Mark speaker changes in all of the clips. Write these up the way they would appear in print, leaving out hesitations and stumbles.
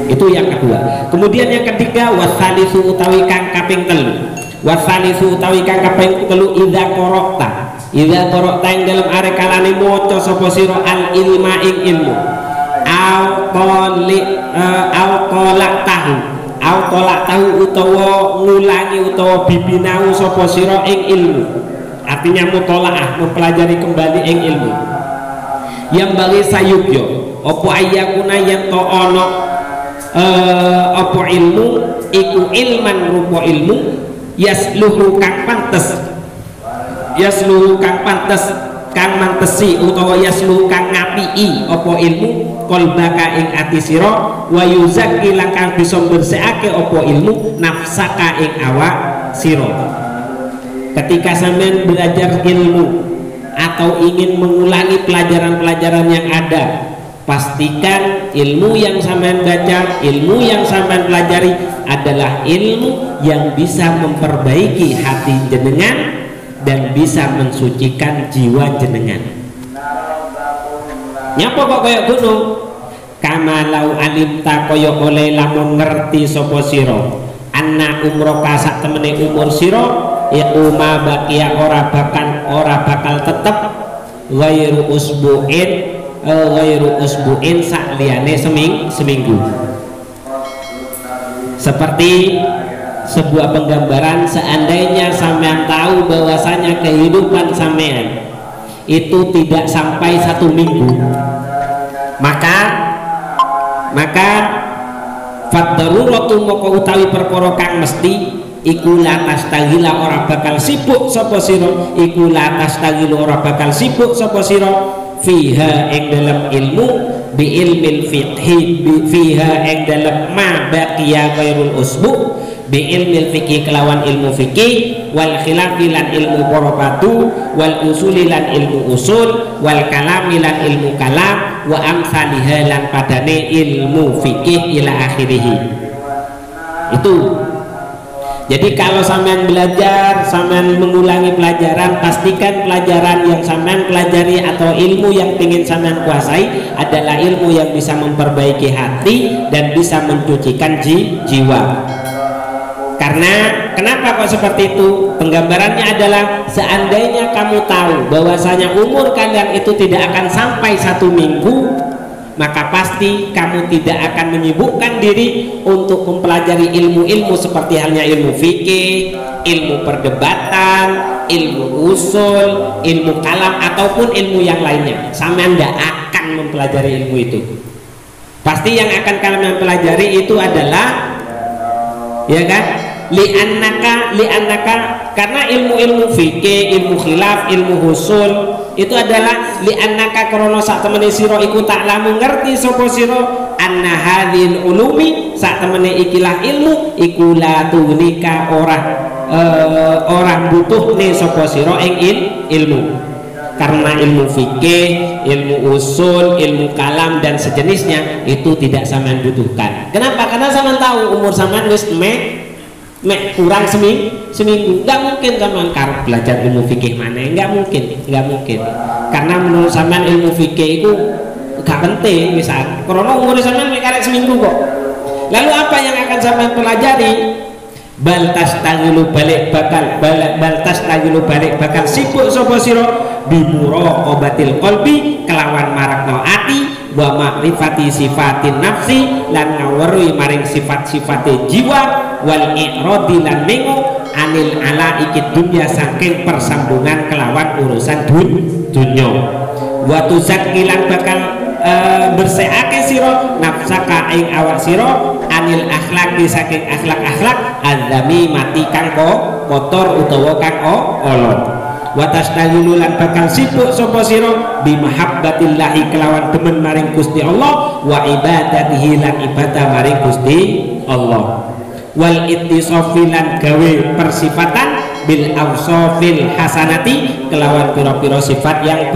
Speaker 1: Itu yang kedua. Kemudian yang ketiga, wasalisu utawi kang kaping telu. Wasalisu utawi kang kaping telu idza qara'ta. Idza qara'ta ing dalem are kalane maca sapa sira al ilma ing ilmu. Au tolak tahu utawa ngulangi utawa bibinau sapa sira ing ilmu. Artinya mutolaah, mempelajari kembali ing ilmu. Yang bagi sayugyo opo ayakuna yang to ono opo ilmu iku ilman rupa ilmu yasluhu kang pantes, yasluhu kang pantes, kang mantesi utawa yasluhu kang ngapii opo ilmu kolbaka ing ati sira wa yuzakki lan kang bisa bersekake opo ilmu nafsaka ing awak sira. Ketika sampean belajar ilmu atau ingin mengulangi pelajaran-pelajaran yang ada, pastikan ilmu yang sampean baca, ilmu yang sampean pelajari adalah ilmu yang bisa memperbaiki hati jenengan dan bisa mensucikan jiwa jenengan. Nyapa kok kaya gunung? Kamalau alimta kaya oleh lamun ngerti sapa sira anna umroka sak temene umur sira iku ma baqiya ora bakal tetep ghairu usbu'in sak liyane seminggu. Seperti sebuah penggambaran, seandainya sampean tahu bahwasanya kehidupan sampean itu tidak sampai 1 minggu, maka faddaruratu moko utawi perkara kang mesti iku la tastagila ora bakal sibuk sapa sira, iku la tastagila ora bakal sibuk sapa sira fiha ing dalam ilmu bi ilmil fiqhi fiha ing dalam ma baqiya ghairul usbu bi ilmil fiqhi kelawan ilmu fiqhi wal khilafi lan ilmu qarabatu wal usuli lan ilmu usul wal kalami lan ilmu kalam wa amsaliha lan padane ilmu fiqhi ila akhirih. Itu jadi kalau sampean belajar, sampean mengulangi pelajaran, pastikan pelajaran yang sampean pelajari atau ilmu yang ingin sampean kuasai adalah ilmu yang bisa memperbaiki hati dan bisa mencucikan jiwa. Karena kenapa kok seperti itu? Penggambarannya adalah seandainya kamu tahu bahwasanya umur kalian itu tidak akan sampai 1 minggu, maka pasti kamu tidak akan menyibukkan diri untuk mempelajari ilmu-ilmu seperti halnya ilmu fikih, ilmu perdebatan, ilmu usul, ilmu kalam ataupun ilmu yang lainnya. Sampean tidak akan mempelajari ilmu itu. Pasti yang akan kalian pelajari itu adalah, ya kan, li'annaka karena ilmu-ilmu fikih, ilmu khilaf, ilmu usul itu adalah li'annaka krana sak temene sira iku ta'lamu ngerti sapa sira anna hadhil ulumi sak temene ikilah ilmu iku la tunika orang butuhne sapa sira ing ilmu. Karena ilmu fikih, ilmu usul, ilmu kalam dan sejenisnya itu tidak sampean butuhkan. Kenapa? Karena sampean tahu umur sampean wis kurang seminggu, nggak mungkin sampean karep belajar ilmu fikih mana, nggak mungkin. Karena menurut sampean ilmu fikih itu gak penting, misal karena umur sampean karek seminggu kok. Lalu apa yang akan sampean pelajari? Baltas tagilu balik bakal sibuk sapa sira bimuraqabatil qalbi kelawan marakno ati wa makrifati sifatin nafsi lan ngaweruhi maring sifat-sifate jiwa wal i'radi lan mengo anil alaikid dunya saking persambungan kelawan urusan dunya wa tuzakkilan bakal berseake sira nafsaka ing awak sira anil akhlaqi saking akhlak-akhlak azami mati kang kotor utawa kang ala wa tasdahilu lan bakal sibuk sapa sira bi mahabbatillahi kelawan demen maring Gusti Allah wa ibadatihi lan ibadah maring Gusti Allah wal ittisafi lan gawe persifatan bil awsafil hasanati kelawan pira-pira sifat yang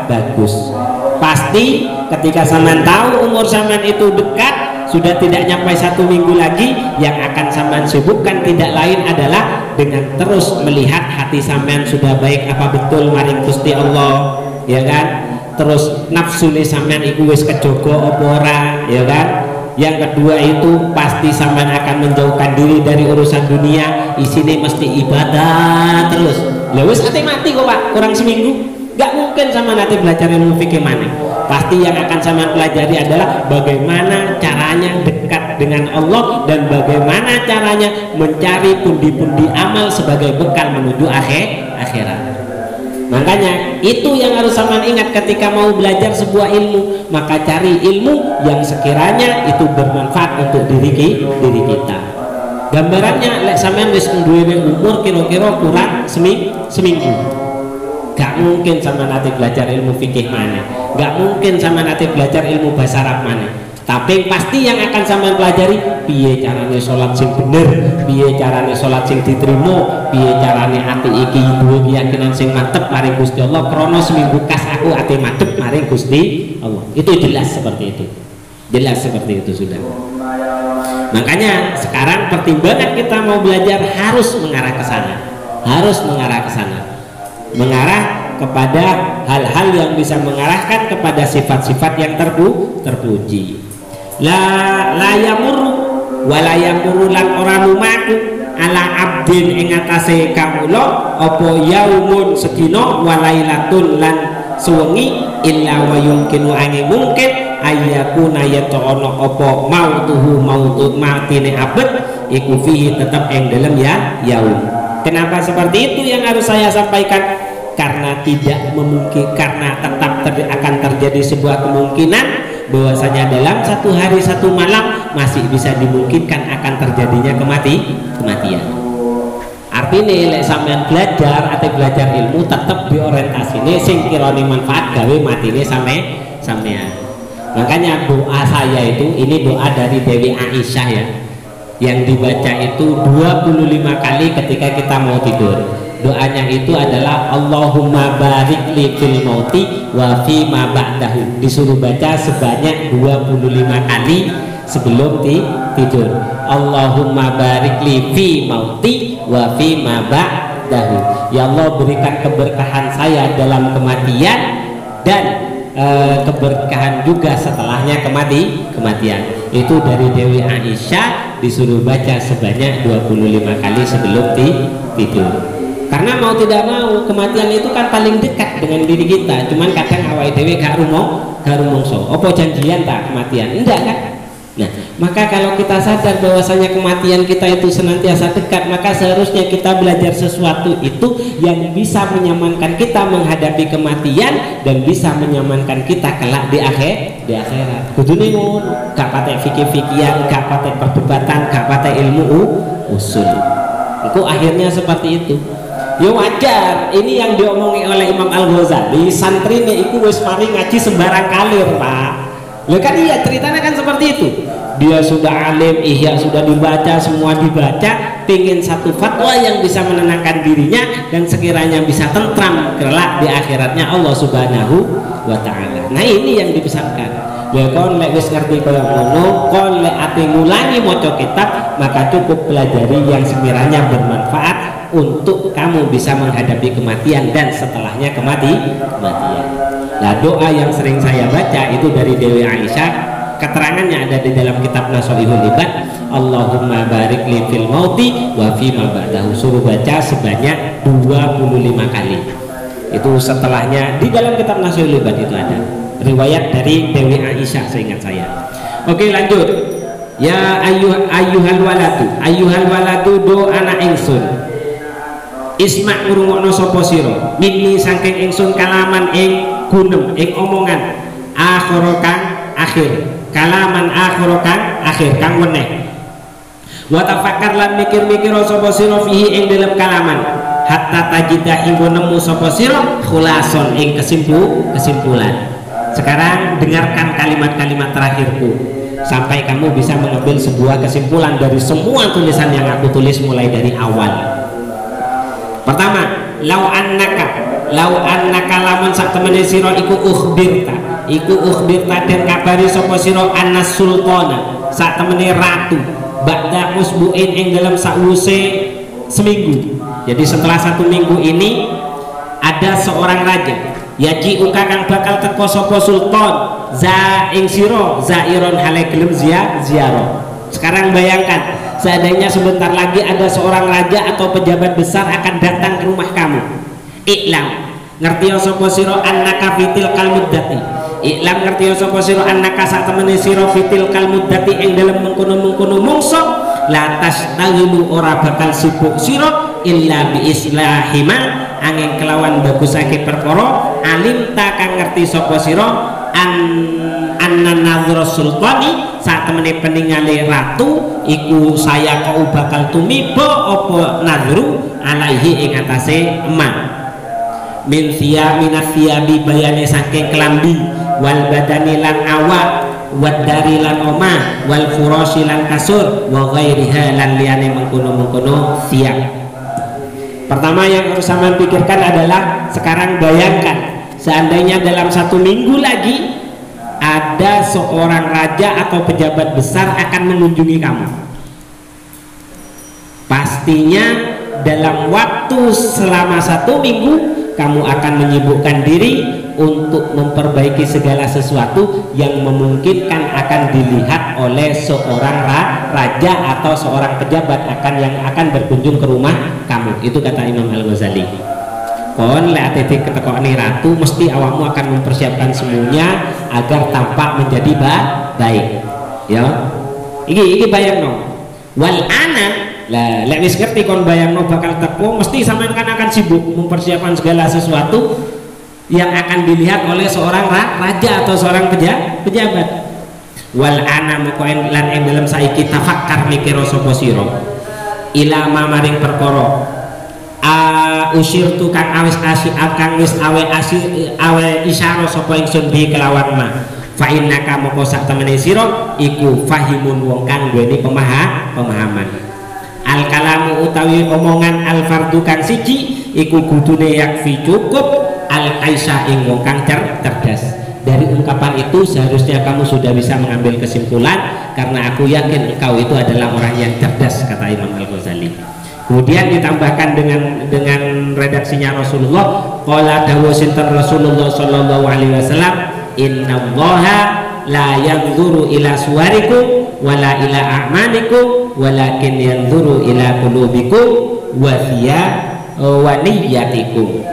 Speaker 1: bagus. Pasti ketika sampean tahu umur sampean itu dekat, sudah tidak nyampe 1 minggu lagi, yang akan sampean sibukkan tidak lain adalah dengan terus melihat hati sampean sudah baik apa betul maring Gusti Allah, ya kan? Terus nafsu sampean iku wis kejogo apa ora, ya kan? Yang kedua itu pasti sampean akan menjauhkan diri dari urusan dunia, isinya mesti ibadah terus. Lah wis ate mati kok Pak, kurang seminggu. Gak mungkin sama nanti belajar ilmu fikih mana. Pasti yang akan sama pelajari adalah bagaimana caranya dekat dengan Allah dan bagaimana caranya mencari pundi-pundi amal sebagai bekal menuju akhirat. Makanya itu yang harus sama ingat ketika mau belajar sebuah ilmu, maka cari ilmu yang sekiranya itu bermanfaat untuk diri kita. Gambarannya lek sampean wis duwe umur kira-kira kurang seminggu. Gak mungkin sama nanti belajar ilmu fikih mana, gak mungkin sama nanti belajar ilmu bahasa Arab mana. Tapi pasti yang akan sama pelajari piye carane sholat sing bener, piye carane sholat sing diterima, piye carane ati iki duwe keyakinan sing mantep maring Gusti Allah. Krono seminggu kas aku ati madhep maring Gusti Allah. Itu jelas seperti itu. Jelas seperti itu sudah. Makanya sekarang pertimbangan kita mau belajar harus mengarah ke sana. Harus mengarah ke sana. Mengarah kepada hal-hal yang bisa mengarahkan kepada sifat-sifat yang terpuji. La yamuru wa la yamuru lan ora lumaku ala abdin ing atase kawula apa yaumun sedina wa lailatun lan suwengi illa wa yumkinu angin mungkin ayyakuna yata'ana apa mautuhu matine abad iku fihi tetap yang dalam ya yaum. Kenapa seperti itu yang harus saya sampaikan? Karena tidak memungkinkan, karena tetap akan terjadi sebuah kemungkinan bahwasanya dalam satu hari satu malam masih bisa dimungkinkan akan terjadinya kematian. Artinya lek sampean belajar atau belajar ilmu tetap diorientasine sing kirane manfaat gawe matine sampean. Makanya doa saya itu, ini doa dari Dewi Aisyah ya, yang dibaca itu 25 kali ketika kita mau tidur. Doanya itu adalah Allahumma barik li fil mauti wa fi ma ba'dahu. Disuruh baca sebanyak 25 kali sebelum tidur. Allahumma barik li fi mauti wa fi ma ba'dahu. Ya Allah, berikan keberkahan saya dalam kematian dan keberkahan juga setelahnya kematian. Itu dari Dewi Aisyah, disuruh baca sebanyak 25 kali sebelum tidur. Karena mau tidak mau kematian itu kan paling dekat dengan diri kita. Cuman kadang awake dhewe gak rumongso. Apa janjian tak kematian? Enggak kan? Nah, maka kalau kita sadar bahwasanya kematian kita itu senantiasa dekat, maka seharusnya kita belajar sesuatu itu yang bisa menyamankan kita menghadapi kematian dan bisa menyamankan kita kelak di akhirat. Kudune ngono, gak patek fikih-fikihan, gak patek perdebatan, gak patek ilmu usul. Itu akhirnya seperti itu. Ya wajar, ini yang diomongi oleh Imam Al-Ghazali, santrinya itu wis mari ngaji sembarang kalir Pak. Ya kan iya, ceritanya kan seperti itu. Dia sudah alim, ihya sudah dibaca, semua dibaca, pingin satu fatwa yang bisa menenangkan dirinya dan sekiranya bisa tentram kelak di akhiratnya Allah Subhanahu wa ta'ala. Nah ini yang dipesankan. Ya kon lek wis ngerti kaya ngono, kon lek ati ngulangi maca kitab, maka cukup pelajari yang sekiranya bermanfaat untuk kamu bisa menghadapi kematian dan setelahnya kematian. Nah, doa yang sering saya baca itu dari Dewi Aisyah, keterangannya ada di dalam kitab Nashihul Ibad. Allahumma barik li fil mauti wa fi ma ba'dahu. Suruh baca sebanyak 25 kali. Itu setelahnya di dalam kitab Nashihul Ibad itu ada riwayat dari Dewi Aisyah, seingat saya. Oke, lanjut. Ya ayyuhal waladu do anak ingsun. Isma' ngrungokno sapa sira minni saking ingsun kalaman ing gunem ing omongan akhir kang akhir kalaman akhir kang akhir kang weneh wa tafakkar lan mikir-mikir sapa sira fihi ing dalam kalaman hatta tajidah hingga nemu sapa sira khulason ing kesimpulan. Sekarang dengarkan kalimat-kalimat terakhirku sampai kamu bisa mengambil sebuah kesimpulan dari semua tulisan yang aku tulis mulai dari awal. Pertama, lau annaka lamun sak temene sira iku ukhbirta den kabari sapa sira annas sultana sak temene ratu ba'da usbu'in ing dalam sause seminggu. Jadi setelah 1 minggu ini ada seorang raja yaji uka kang bakal teko sapa sultan za ing sira zairon hale gelem ziarah. Sekarang bayangkan seandainya sebentar lagi ada seorang raja atau pejabat besar akan datang ke rumah kamu. Iklam ngerti sapa sira annaka fitil kalmuddati. Iklam ngerti sapa sira annaka sak temene sira fitil kalmuddati ing dalem mengkono-mengkono mungso la tasdaghilu ora bakal sibuk sira illa bi islahima angin kelawan bagusake perkara alim ta kang ngerti sapa sira anna nadhra sultani sak temene peningale ratu iku saya kau bakal tumiba apa nadhru alaihi ing atase emak min siyabi bayane saking kelambi wal badani lan awak wadari lan omah wal furasi lan kasur wa ghairiha lan liyane mengkono-mengkono siap. Pertama yang harus sampean pikirkan adalah sekarang bayangkan seandainya dalam 1 minggu lagi ada seorang raja atau pejabat besar akan mengunjungi kamu. Pastinya dalam waktu selama 1 minggu kamu akan menyibukkan diri untuk memperbaiki segala sesuatu yang memungkinkan akan dilihat oleh seorang raja atau seorang pejabat yang akan berkunjung ke rumah kamu. Itu kata Imam Al-Ghazali. Kon lek ketekoni ratu mesti awakmu akan mempersiapkan semuanya agar tampak menjadi baik. Ya. Iki bayangno. Wal ana lah lek wis ngerti kon bayangno bakal teko mesti sampean kan akan sibuk mempersiapkan segala sesuatu yang akan dilihat oleh seorang raja atau seorang pejabat. Wal ana moko lan ing dalem saiki tafakkar mikir sapa sira ila maring perkara usir tu kang awis asih kang wis awe isyara sapa ingsun bi kelawan ma fa innaka moko sak temene sira iku fahimun wong kang duweni pemahaman. Al kalamu utawi omongan al fardu kang siji iku kudune yakfi cukup al kaisa ing wong kang cerdas. Dari ungkapan itu seharusnya kamu sudah bisa mengambil kesimpulan karena aku yakin engkau itu adalah orang yang cerdas, kata Imam Al-Ghazali. Kemudian ditambahkan dengan redaksinya Rasulullah, qala dawu sinten Rasulullah sallallahu alaihi wasallam, innallaha la yanzuru ila suwarikum wala ila a'malikum walakin yanzuru ila qulubikum wa niyyatikum.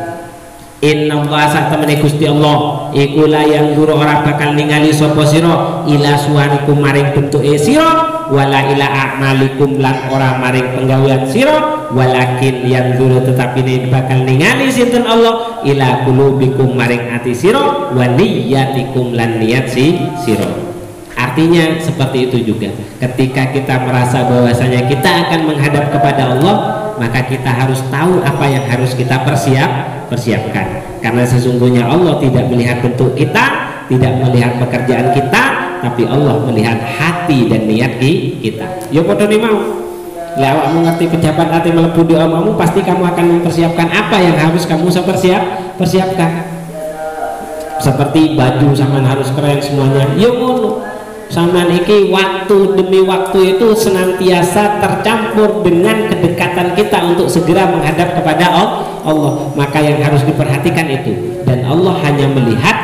Speaker 1: Innallaha sak temene Gusti Allah iku la yanzuru ora bakal ningali sapa sira ila suwarikum maring bentuke sira wala ila a'malikum lan ora maring penggawean sira walakin yanzuru tetapi ini bakal ningali sinten Allah ila qulubikum maring ati sira wa niyyatikum lan niat sira. Artinya seperti itu juga ketika kita merasa bahwasanya kita akan menghadap kepada Allah, maka kita harus tahu apa yang harus kita persiapkan karena sesungguhnya Allah tidak melihat bentuk kita, tidak melihat pekerjaan kita, tapi Allah melihat hati dan niat kita. Ya padha ni mau lek awakmu ngerti pejabat ati mlebu di omamu, pasti kamu akan mempersiapkan apa yang harus kamu persiapkan. Seperti baju sampean harus keren semuanya. Ya ngono. Sampean iki waktu demi waktu itu senantiasa tercampur dengan kedekatan kita untuk segera menghadap kepada Allah. Maka yang harus diperhatikan itu, dan Allah hanya melihat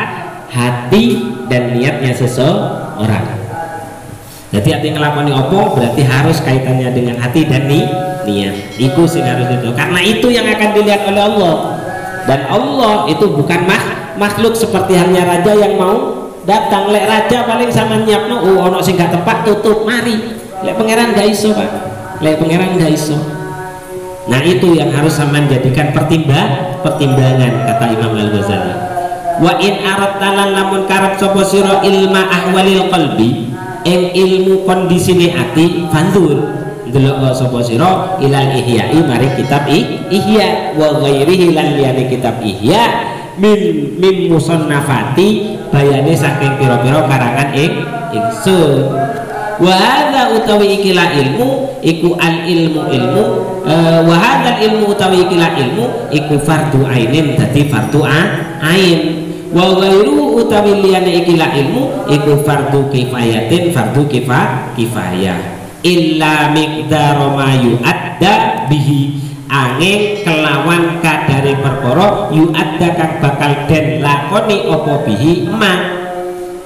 Speaker 1: hati dan niatnya seseorang. Jadi hati ngelakoni opo berarti harus kaitannya dengan hati dan niat. Itu sih harus itu. Karena itu yang akan dilihat oleh Allah. Dan Allah itu bukan makhluk seperti halnya raja yang mau datang. Lek raja paling sama nyiapno ono sing gak tepat tutup mari. Lek pangeran gak iso, Pak. Lek pangeran gak iso. Nah, itu yang harus sampean jadikan pertimbangan kata Imam Al-Ghazali. Wa in aradtalan lamun karep sapa sira ilma ahwalil qalbi, ing ilmu kondisine ati, fanzur delok sapa sira ilal ihya'i mari kitab ihya wa ghairihi lan liyane kitab ihya min musannafati bayane saking pira-pira karangan ingsun. Wa hadza utawi ikilah ilmu iku al ilmu wa hadzal ilmu utawi ikilah ilmu iku fardu ainin dadi fardu ain wa ghairu utawi liyane ikilah ilmu iku fardu kifayatin fardu kifayah illa miqdar ma yu'adda bihi angin kelawan kadare perkara yu'adda kang bakal den lakoni apa bihi ma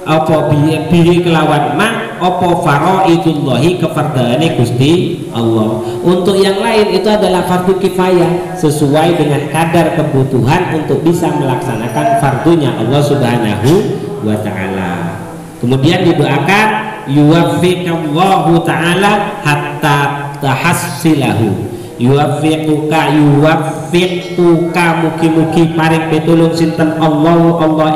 Speaker 1: apa bihi kelawan ma apa faraidullahi kefardane Gusti Allah. Untuk yang lain itu adalah fardu kifayah sesuai dengan kadar kebutuhan untuk bisa melaksanakan fardunya Allah Subhanahu wa taala. Kemudian didoakan yuwaffiqallahu taala hatta tahassilahu. Yuwaffiquka mugi-mugi paring pitulung sinten Allah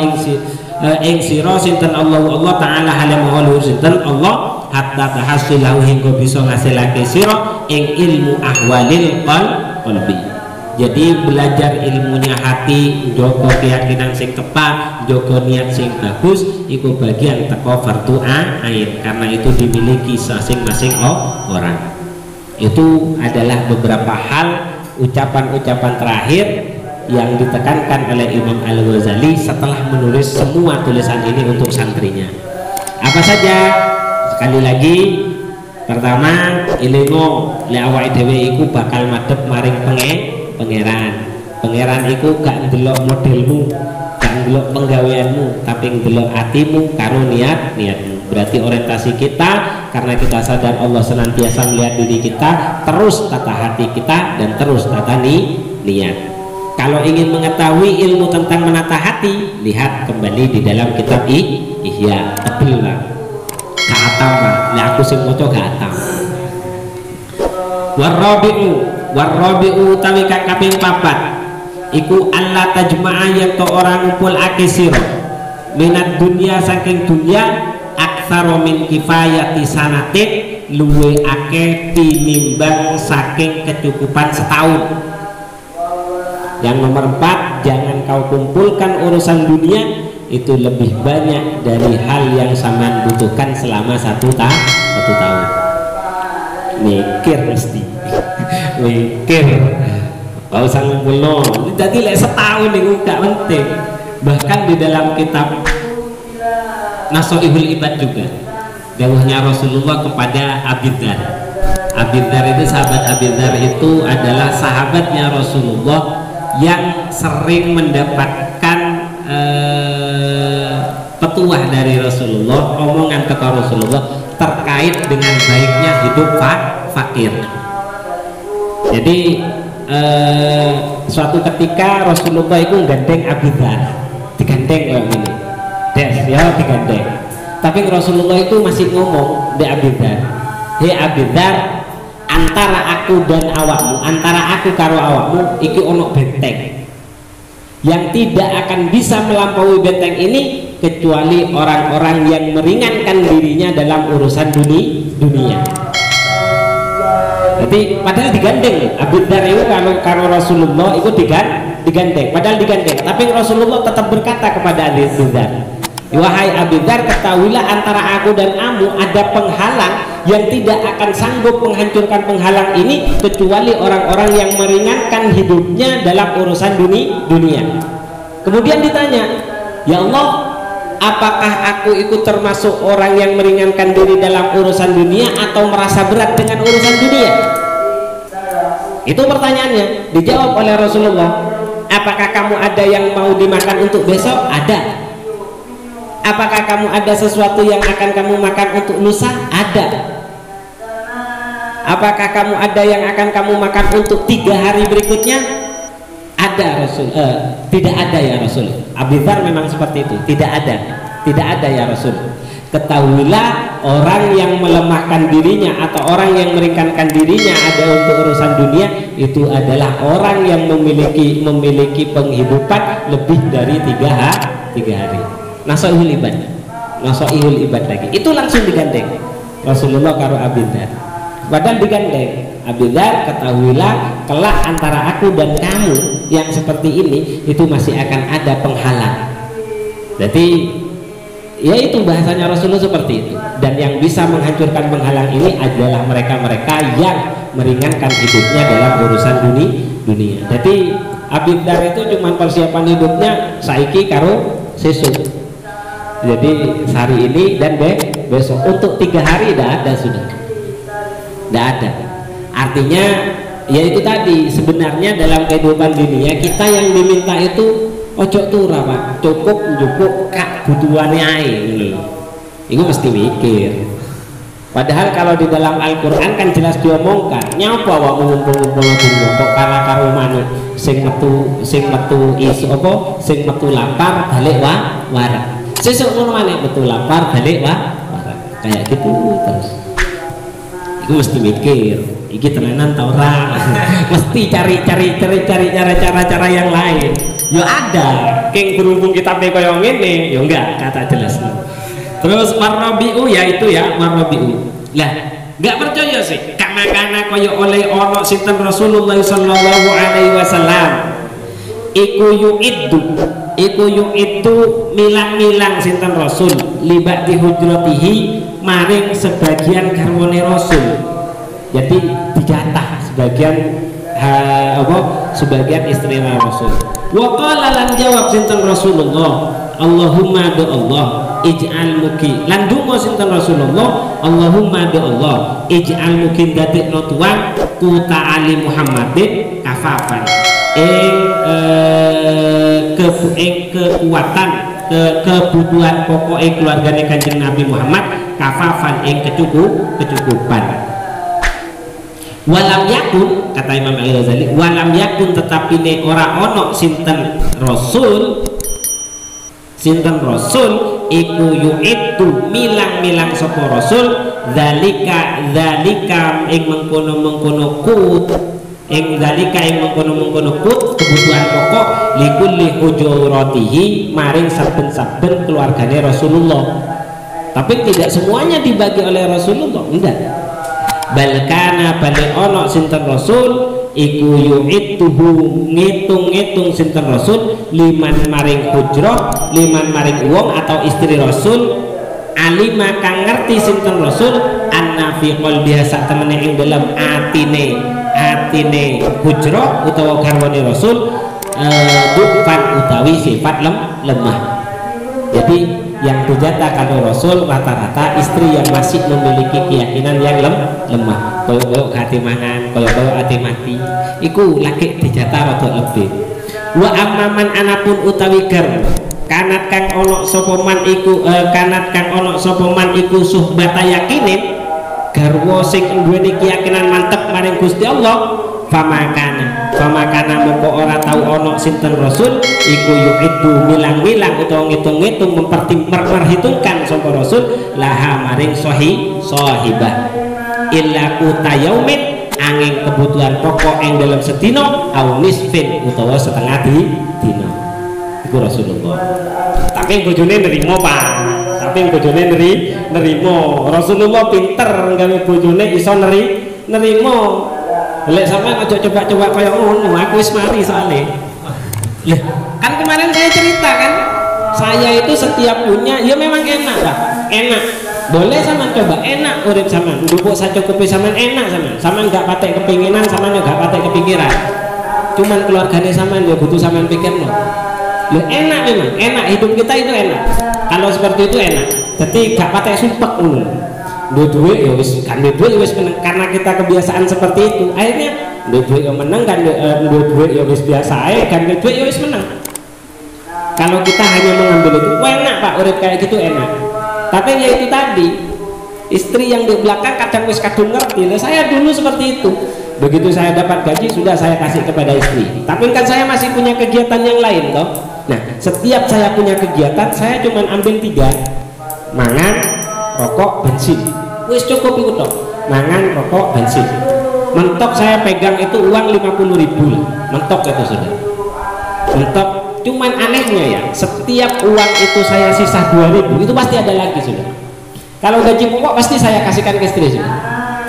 Speaker 1: ing sira sinten Allah taala hale maha luhur sinten Allah hatta tahassulahu hingga bisa ngasilake sira ing ilmu ahwalil qalbi. Jadi belajar ilmunya hati, jogo keyakinan sing tepat, jogo niat sing bagus, itu bagian teko fardu ain karena itu dimiliki masing-masing orang. Itu adalah beberapa hal ucapan-ucapan terakhir yang ditekankan oleh Imam Al-Ghazali setelah menulis semua tulisan ini untuk santrinya. Apa saja? Sekali lagi, pertama ilmu le awake dhewe iku bakal madhep maring pangeran iku gak ndelok modelmu, gak ndelok penggaweanmu, tapi ndelok hatimu karo niatmu. Berarti orientasi kita karena kita sadar Allah senantiasa melihat diri kita, terus tata hati kita dan terus tata niat. Kalau ingin mengetahui ilmu tentang menata hati, lihat kembali di dalam kitab Ihya. Tebel lah, gak atam lah, aku sing moco gak atam. Warrabi'u tawi kang kaping 4 iku alla tajma'a yen to orang ngumpul sira minat dunia saking dunia aktsara min kifayati sanatin luwe akeh tinimbang saking kecukupan setahun. Yang nomor 4, jangan kau kumpulkan urusan dunia itu lebih banyak dari hal yang sampean butuhkan selama satu tahun. Mikir mesti mikir kalau usah ngumpulno jadi lek setahun itu gak penting. Bahkan di dalam kitab Nasha'ihul Ibad juga dawuhnya Rasulullah kepada Abidzar. Abidzar itu sahabat Abidzar itu adalah sahabatnya Rasulullah yang sering mendapatkan petuah dari Rasulullah, omongan kata Rasulullah terkait dengan baiknya hidup fakir. Jadi suatu ketika Rasulullah itu gandeng Abidzar, digandeng kayak gini, digandeng. Tapi Rasulullah itu masih ngomong di Abidzar, hei Abidzar, antara aku dan awakmu, antara aku karo awakmu iki ono benteng yang tidak akan bisa melampaui benteng ini kecuali orang-orang yang meringankan dirinya dalam urusan dunia. Jadi padahal digandeng Abidzar itu kalau Rasulullah itu digandeng, padahal digandeng, tapi Rasulullah tetap berkata kepada Abidzar, wahai Abidzar, ketahuilah antara aku dan kamu ada penghalang yang tidak akan sanggup menghancurkan penghalang ini kecuali orang-orang yang meringankan hidupnya dalam urusan dunia. Kemudian ditanya, ya Allah, apakah aku itu termasuk orang yang meringankan diri dalam urusan dunia atau merasa berat dengan urusan dunia? Itu pertanyaannya. Dijawab oleh Rasulullah, apakah kamu ada yang mau dimakan untuk besok? Ada. Apakah kamu ada sesuatu yang akan kamu makan untuk lusa? Ada. Apakah kamu ada yang akan kamu makan untuk 3 hari berikutnya? Ada Rasul. Tidak ada ya Rasul. Abidzar memang seperti itu. Tidak ada ya Rasul. Ketahuilah orang yang melemahkan dirinya atau orang yang meringankan dirinya ada untuk urusan dunia itu adalah orang yang memiliki penghidupan lebih dari 3 hari. Nasha'ihul Ibad lagi. Itu langsung digandeng Rasulullah karo Abidzar. Padahal digandeng, Abidzar, ketahuilah kelak antara aku dan kamu yang seperti ini itu masih akan ada penghalang. Jadi ya itu bahasanya Rasulullah seperti itu. Dan yang bisa menghancurkan penghalang ini adalah mereka-mereka yang meringankan hidupnya dalam urusan dunia. Jadi Abidzar itu cuma persiapan hidupnya saiki karo sesuk. Jadi hari ini dan besok, untuk 3 hari tidak ada sudah. Tidak ada. Artinya Ya itu tadi, sebenarnya dalam kehidupan dunia kita yang diminta itu ojo turah Pak, cukup njupuk kak butuhannya ae gitu. Itu mesti mikir. Padahal kalau di dalam Al-Qur'an kan jelas diomongkan, nyapa wae ngumpul-ngumpul dunya kok karo manuk sing metu isu apa sing metu lapar balik warak. Sesuk ngono maneh metu lapar balik warak. Kayak gitu terus. Itu mesti mikir, iki tenanan ta ora? Mesti cari cara-cara yang lain. Ya ada, king berhubung kita kaya ngene, ya enggak kata jelas. Terus marrabiu ya itu ya marrabiu. Lah, enggak percaya sih, karena kaya oleh ana sinten Rasulullah sallallahu alaihi wasallam. Iku yu'iddu milang-milang sinten Rasul libati hujratihi maring sebagian garwane Rasul. Jadi dijatah sebagian istri Rasul. Wa qala lan jawab sinten Rasulullah, Allahumma do Allah ij'al muki lan donga sinten Rasulullah, Allahumma do Allah ij'al muki dadekno tuan ku ta'ali Muhammadin kafafan kekuatan kebutuhan pokok keluargane Kanjeng Nabi Muhammad kafafan kecukupan. Walam yakun, kata Imam Al-Ghazali, walam yakun tetapi ne ora ono sinten Rasul iku yu'iddu milang-milang sapa Rasul zalika ing mengkono-mengkono kut kebutuhan pokok likulli hujuratihi maring saben-saben keluargane Rasulullah. Tapi tidak semuanya dibagi oleh Rasulullah, enggak. Balkana balik ono sinten Rasul iku yu'idduhu ngitung sinten Rasul liman maring hujrah liman maring wong atau istri Rasul alima kang ngerti sinten Rasul anna fi qalbiha sak temene ing dalam atine hujrah utawa garwane Rasul dufan utawi sifat lemah. Jadi yang dijatah kalau Rasul rata-rata istri yang masih memiliki keyakinan yang lemah, koyo hati mangan, koyo hati mati, iku laki dijatah rada lebih. Wa amman anapun utawi gar kanat kang ono sapa man iku suhbata yakinin garwa sing duweni keyakinan mantep maring Gusti Allah, famakana moko ora tau ono sinten Rasul iku yu'iddu milang-milang utawa ngitung-ngitung memperhitungkan sapa Rasul laha maring sahibah illa kuta yaumin angin kebutuhan pokok yang dalam sedina au nisfin utawa setengah dina iku Rasulullah. Tapi bojone nerimo Pak, tapi bojone nerimo. Rasulullah pinter gawe bojone iso nerimo. Lek sampean aja coba-coba kaya ngono, aku wis mari soalnya. Lah, kan kemarin saya cerita kan, saya itu setiap punya, ya memang enak Pak, enak. Boleh sama coba, enak urip sama, ndupuk sacukupe sama enak sama enggak patek kepinginan, sama enggak patek kepikiran. Cuman keluargane sama ya butuh sama pikirno. Loh enak memang, enak hidup kita itu enak. Kalau seperti itu enak. Jadi gak patek sumpek ngono. Duit ya wis kan duit wis menang karena kita kebiasaan seperti itu. Akhirnya duit yang menang kan duit ya wis biasa aja kan duit ya wis menang. Kalau kita hanya mengambil itu, enak Pak urip kayak gitu enak. Tapi ya itu tadi istri yang di belakang kadang wis kadung ngerti. Nah, saya dulu seperti itu. Begitu saya dapat gaji sudah saya kasih kepada istri. Tapi kan saya masih punya kegiatan yang lain toh. Nah, setiap saya punya kegiatan saya cuma ambil 3. Mangan, rokok, bensin. Wis cukup itu toh. Mangan, rokok, bensin. Mentok saya pegang itu uang 50.000 lah. Mentok itu sudah. Mentok. Cuman anehnya ya, setiap uang itu saya sisa 2.000 itu pasti ada lagi sudah. Kalau gaji pokok pasti saya kasihkan ke istri sudah.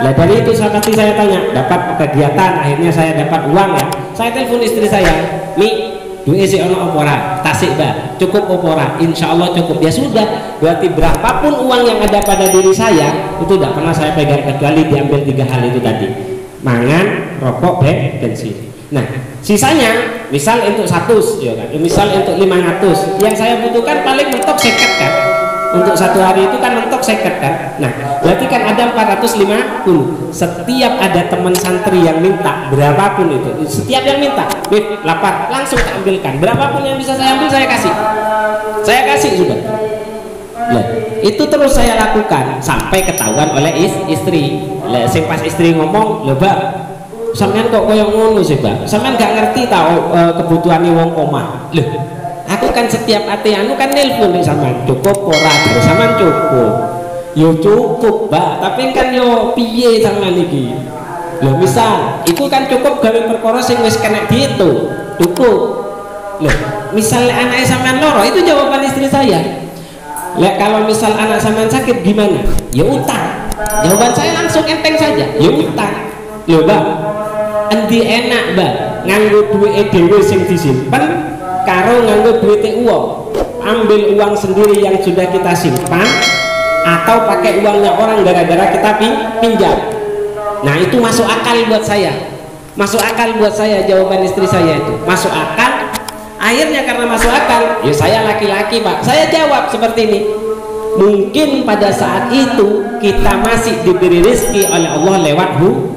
Speaker 1: Nah dari itu seperti saya tanya, dapat kegiatan, akhirnya saya dapat uang ya. Saya telepon istri saya, Mi, duit isi ono opora, tasik bah, cukup opora, insya Allah cukup. Ya sudah, berarti berapapun uang yang ada pada diri saya itu tidak pernah saya pegang kecuali diambil 3 hal itu tadi, mangan, rokok, bensin. Nah sisanya, misal untuk 100, ya kan, misal untuk 500, yang saya butuhkan paling mentok 50 kan. untuk satu hari itu kan mentok 50 kan. Nah berarti kan ada 450. Setiap ada teman santri yang minta berapapun itu, setiap yang minta lapar langsung tak ambilkan, berapapun yang bisa saya ambil saya kasih sudah. Nah, itu terus saya lakukan sampai ketahuan oleh istri. Sing pas istri ngomong, "Lho, Mbak, sampean kok koyo ngono sih, Mbak? Sampean gak ngerti tau kebutuhane wong omah." Loh, aku kan setiap ate anu kan nelpon nih sampean, cukup ora? Terus sampean cukup. Yo cukup, Mbak, tapi kan yo piye sampean iki? Lho, misal iku kan cukup gawe perkara sing wis kena diitung, cukup. Loh, misalnya anaknya sampean loro, itu jawaban istri saya. Lek kalau misal anak sampean sakit gimana? Ya utang. Jawaban saya langsung enteng saja. Ya utang. Lho, Mbak, endi enak, Mbak, nganggo duit dhewe sing disimpen karo nganggo duit uang. Ambil uang sendiri yang sudah kita simpan atau pakai uangnya orang gara-gara kita pinjam. Nah, itu masuk akal buat saya. Masuk akal buat saya jawaban istri saya itu. Masuk akal. Akhirnya karena masuk akal, ya saya laki-laki, Pak, saya jawab seperti ini. Mungkin pada saat itu kita masih diberi rezeki oleh Allah lewat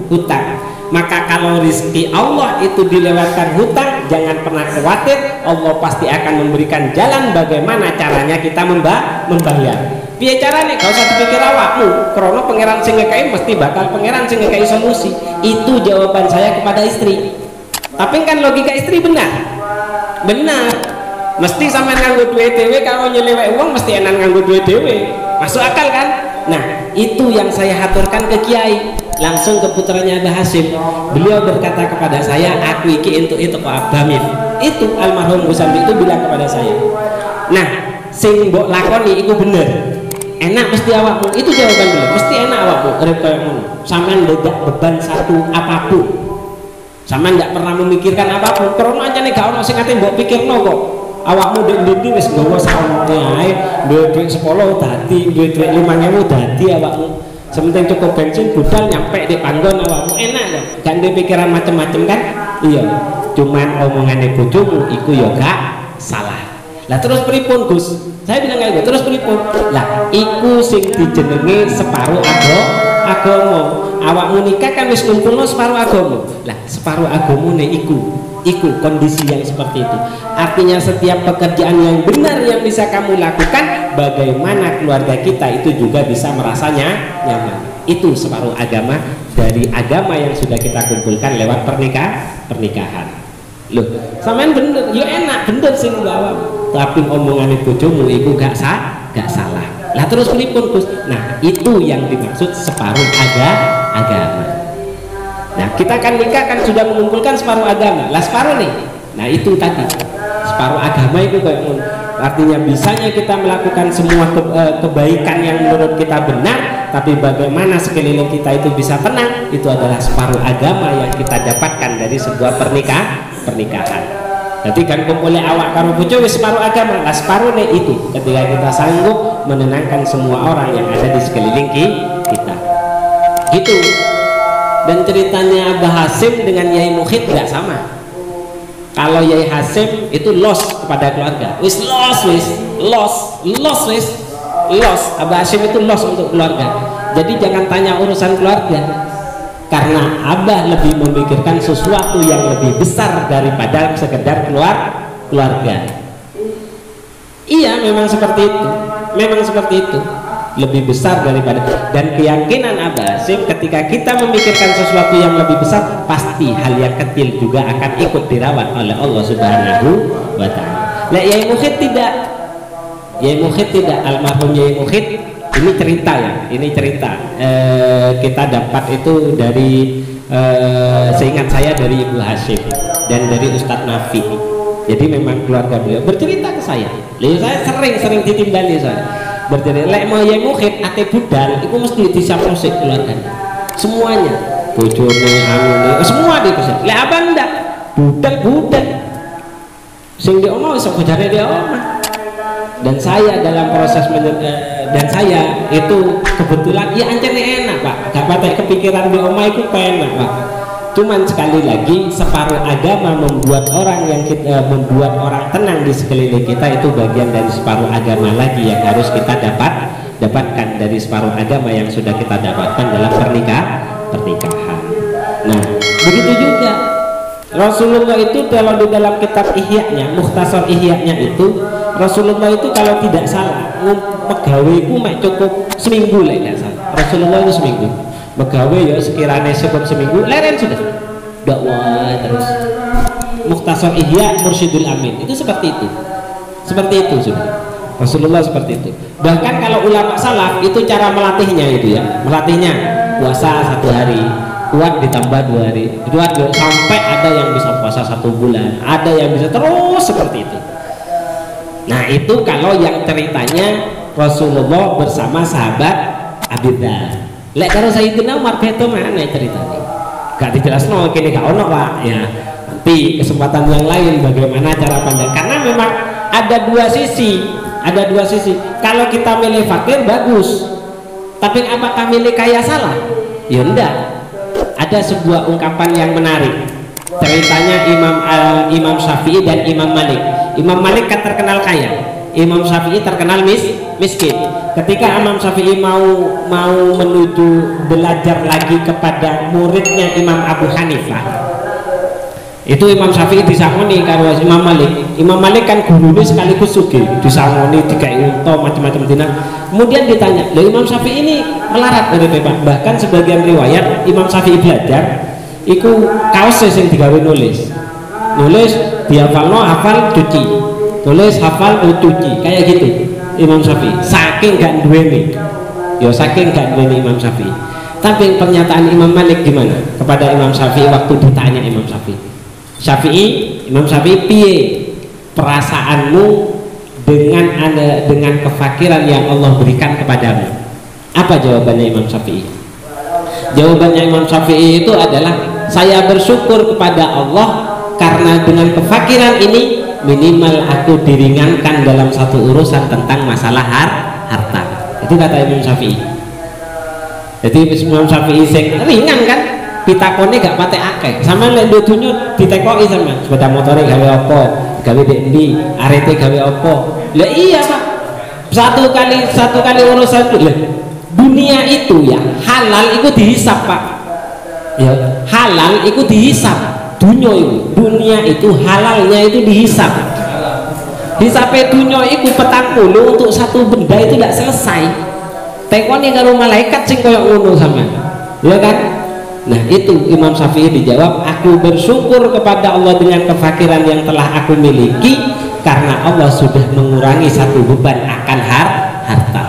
Speaker 1: hutang. Maka kalau rezeki Allah itu dilewatkan hutang, jangan pernah khawatir, Allah pasti akan memberikan jalan bagaimana caranya kita membayar. Piye carane? Gak usah dipikir awakmu, karena pangeran sing ngekei mesti bakal pangeran sing ngekei solusi. Itu jawaban saya kepada istri. Tapi kan logika istri benar. Mesti sampai nganggo duit dewe, kalau nyelewek uang mesti enak nganggo duit dewe, masuk akal kan? Nah, itu yang saya haturkan ke kiai, langsung ke putranya Abah Hasim. Beliau berkata kepada saya, aku iki untuk itu Pak Abamif. Itu almarhum Gusambi itu bilang kepada saya. Nah, sing mbok lakoni itu bener, enak mesti awakmu. Itu jawaban beliau, mesti enak awakmu. Sampean ndak beban satu apapun. Sama nggak pernah memikirkan apapun. Karena aja nih gak ono sing ate mbok pikirno kok. Awakmu ndek-ndek wis nggawa saone ae, duwe 10 dadi, duwe 5.000 dadi awakmu. Sementing cukup bensin budal nyampe di panggon awakmu enak kok. Gak ndek pikiran macem-macem kan? Iya. Cuman omongane bojomu iku ya gak salah. Lah terus pripun, Gus? Saya bilang kayak gitu. Terus pripun? Lah iku sing dijenenge separuh agama. Awakmu nikah kan wis ngumpulno separuh agama. Lah separuh agamane iku kondisi yang seperti itu. Artinya setiap pekerjaan yang benar yang bisa kamu lakukan, bagaimana keluarga kita itu juga bisa merasanya nyaman. Itu separuh agama dari agama yang sudah kita kumpulkan lewat pernikahan. Loh, sampean bener, ya enak bener sing bawa. Tapi omongan bojomu iku gak salah. Lah terus pripun, Gus? Nah, itu yang dimaksud separuh agama. Nah, kita kan nikah kan sudah mengumpulkan separuh agama. Lah separuh nih. Nah, itu tadi. Separuh agama itu kayak artinya bisanya kita melakukan semua kebaikan yang menurut kita benar, tapi bagaimana sekeliling kita itu bisa tenang, itu adalah separuh agama yang kita dapatkan dari sebuah pernikahan. Jadi kan kumpulnya awak karo bojo wis separuh agama. Lah separuh nih itu ketika kita sanggup menenangkan semua orang yang ada di sekeliling kita. Gitu. Dan ceritanya Abah Hasim dengan Yai Mukhid tidak sama. Kalau Yai Hasim itu loss kepada keluarga, loss. Abah Hasim itu loss untuk keluarga. Jadi jangan tanya urusan keluarga, karena Abah lebih memikirkan sesuatu yang lebih besar daripada sekedar keluarga. Iya, memang seperti itu. Lebih besar daripada, dan keyakinan Abah Hasim ketika kita memikirkan sesuatu yang lebih besar, pasti hal yang kecil juga akan ikut dirawat oleh Allah Subhanahu wa Ta'ala. Nah, Yai Mukhid tidak, almarhum Yai Mukhid ini cerita ya, kita dapat itu dari seingat saya dari Ibu Hasim dan dari Ustadz Nafi. Jadi memang keluarga beliau bercerita ke saya. Saya sering ditimbali saya. Bercerita, lek mau Yai Mukhid ate budal, itu mesti disapose keluarganya. Semuanya, bojone, anune, semua dipesan. Lek abang ndak, budal. Sing di omah iso bojane dia omah. Dan saya dalam proses dan saya itu kebetulan ya ancene enak Pak, gak patek kepikiran di omah itu enak Pak. Cuman sekali lagi separuh agama membuat orang membuat orang tenang di sekeliling kita, itu bagian dari separuh agama lagi yang harus kita dapatkan dari separuh agama yang sudah kita dapatkan dalam pernikahan. Nah, begitu juga Rasulullah itu kalau di dalam kitab Ihya-nya, Mukhtasar Ihya-nya itu, Rasulullah itu kalau tidak salah megawe ku mek cukup seminggu lah enggak salah. Rasulullah itu seminggu. Megawe ya sekiranya sebab seminggu leren sudah dakwah terus. Mukhtasar Ihya Mursyidul Amin itu seperti itu sudah. Rasulullah seperti itu. Bahkan kalau ulama salaf itu cara melatihnya itu ya, melatihnya puasa 1 hari, kuat ditambah 2 hari, kuat sampai ada yang bisa puasa 1 bulan, ada yang bisa terus seperti itu. Nah itu kalau yang ceritanya Rasulullah bersama sahabat Abi Dzar. Lek karo Sayyidina Umar beto mana ceritanya? Gak dijelasno kene gak ono Pak ya. Nanti kesempatan yang lain bagaimana cara pandang, karena memang ada dua sisi. Kalau kita milih fakir bagus, tapi apakah milih kaya salah? Ya enggak. Ada sebuah ungkapan yang menarik. Ceritanya Imam Syafi'i dan Imam Malik. Imam Malik kan terkenal kaya, Imam Syafi'i terkenal miskin. Ketika Imam Syafi'i mau menuju belajar lagi kepada muridnya Imam Abu Hanifah, itu Imam Syafi'i disangoni karo Imam Malik. Imam Malik kan gurunya sekaligus sugih, disangoni dikai unta macam-macam dina. Kemudian ditanya, "Lah Imam Syafi'i ini melarat dari Bapak." Bahkan sebagian riwayat Imam Syafi'i belajar iku kaos sing digawe nulis hafal cuci, tulis hafal cuci, kayak gitu Imam Syafi'i. Saking gak duweni Imam Syafi'i. Tapi pernyataan Imam Malik gimana kepada Imam Syafi'i waktu ditanya Imam Syafi'i, piye perasaanmu dengan kefakiran yang Allah berikan kepadamu? Apa jawabannya Imam Syafi'i? Jawabannya Imam Syafi'i itu adalah, saya bersyukur kepada Allah karena dengan kefakiran ini minimal aku diringankan dalam satu urusan tentang masalah harta. Itu kata Imam Syafi'i. Jadi Imam Syafi'i sing ringan kan, pitakone gak patek akeh. Sama lek dunya ditekoki sama sepeda motore gawe apa, gawe dendi, arete gawe apa. Lah iya Pak. Satu kali urusan itu dunia itu ya halal itu dihisap Pak. Ya, halal itu dihisap. Dunia itu halalnya itu dihisap. Hisapnya dunia itu 40 untuk satu benda itu tidak selesai. Tekoni karo malaikat sing koyo ngono sama. Ya kan? Nah, itu Imam Syafi'i dijawab, aku bersyukur kepada Allah dengan kefakiran yang telah aku miliki karena Allah sudah mengurangi satu beban akan harta.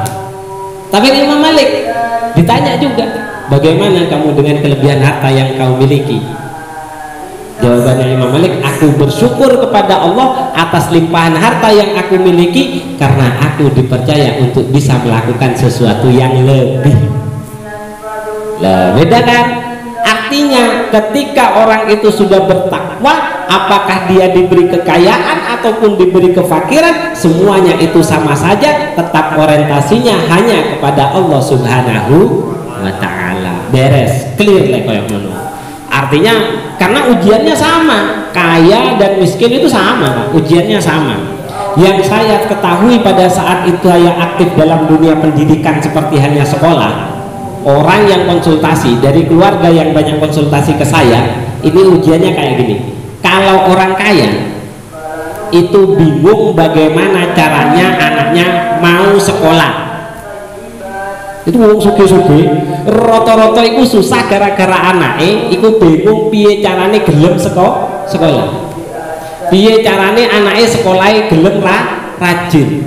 Speaker 1: Tapi Imam Malik ditanya juga, bagaimana kamu dengan kelebihan harta yang kau miliki? Jawabannya Imam Malik, aku bersyukur kepada Allah atas limpahan harta yang aku miliki karena aku dipercaya untuk bisa melakukan sesuatu yang lebih. Lah, beda kan? Artinya ketika orang itu sudah bertakwa, apakah dia diberi kekayaan ataupun diberi kefakiran, semuanya itu sama saja, tetap orientasinya hanya kepada Allah Subhanahu wa ta'ala. Beres, clear lah kayak ngono. Artinya karena ujiannya sama, kaya dan miskin itu sama, ujiannya sama. Yang saya ketahui pada saat itu saya aktif dalam dunia pendidikan seperti hanya sekolah, orang yang konsultasi dari keluarga yang banyak konsultasi ke saya, ini ujiannya kayak gini. Kalau orang kaya itu bingung bagaimana caranya anaknya mau sekolah. Itu wong sugih-sugih rata-rata iku susah gara-gara anake iku bingung piye carane gelem sekolah. Piye carane anake sekolahe gelem rajin.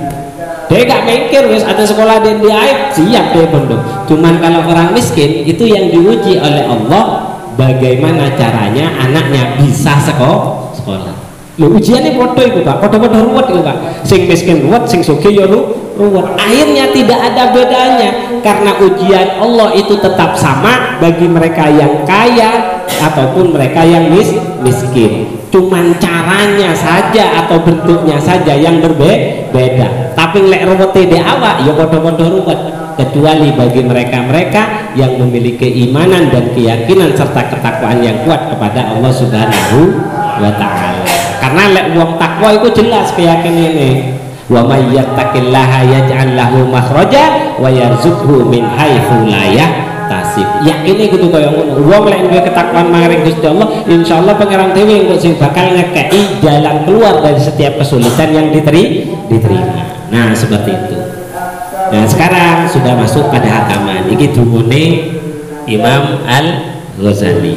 Speaker 1: Dia gak mikir wis ada sekolah dan dia siap dia bondo. Cuman kalau orang miskin itu yang diuji oleh Allah, bagaimana caranya anaknya bisa sekolah. Lho ujiannya podo itu Pak, podo ruwet itu Pak. Sing miskin ruwet, sing sugih ya ruwet. Akhirnya tidak ada bedanya karena ujian Allah itu tetap sama bagi mereka yang kaya ataupun mereka yang miskin. Cuman caranya saja atau bentuknya saja yang berbeda. Tapi lek ruwete di awak ya padha-padha ruwet, kecuali bagi mereka-mereka yang memiliki imanan dan keyakinan serta ketakwaan yang kuat kepada Allah Subhanahu wa taala. Karena lek wong takwa itu jelas keyakinane. Wa may yattaqillaha yaj'al lahu makhraja wa yarzuqhu min haitsu la yahtasib. Yakine kudu kaya ngono. Wong lek duwe ketakwaan maring Gusti Allah, insyaallah pangeran dhewe engko sing bakal ngekeki jalan keluar dari setiap kesulitan yang diterima. Nah, seperti itu. Nah, sekarang sudah masuk pada hataman. Iki dungune Imam Al-Ghazali.